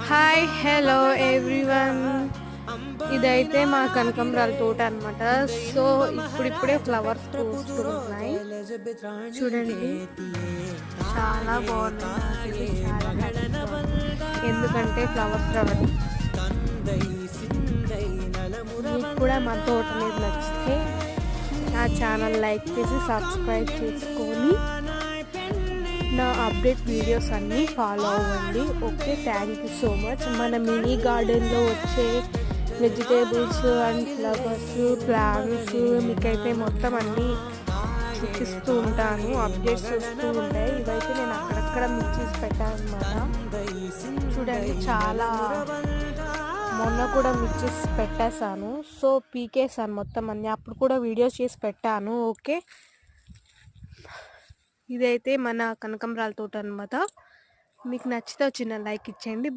Hi hello everyone. ఇదైతే మా కనకంబరాల తోట అనమాట. సో ఇప్పుడిప్పుడే ఫ్లవర్స్ పూస్తున్నాయి చూడండి, చాలా బాగున్నాయి. చాలా హ్యాపీగా ఉంది. ఎందుకంటే ఫ్లవర్స్ రావడం. మీకు కూడా మా తోట మీద నచ్చితే నా ఛానల్ లైక్ చేసి సబ్స్క్రైబ్ చేసుకొని నా అప్డేట్ వీడియోస్ అన్నీ ఫాలో అవ్వండి. Okay, thank you so much. మన మినీ గార్డెన్లో వచ్చే వెజిటేబుల్స్ అండ్ ఫ్లవర్స్ ప్లాంట్స్ మీకైతే మొత్తం అన్నీ చూపిస్తూ ఉంటాను. అప్డేట్స్ వస్తూ ఉంటాయి. ఇవైతే నేను అక్కడక్కడ మిక్స్ పెట్టాను అనమాట. చూడండి, చాలా మొన్న కూడా మిక్స్ పెట్టేశాను. సో పీకేసాను మొత్తం అన్నీ. అప్పుడు కూడా వీడియోస్ చేసి పెట్టాను. ఓకే, ఇదైతే మన కనకంబరాల తోట అనమాట. మీకు నచ్చితే చిన్న లైక్ ఇచ్చేయండి.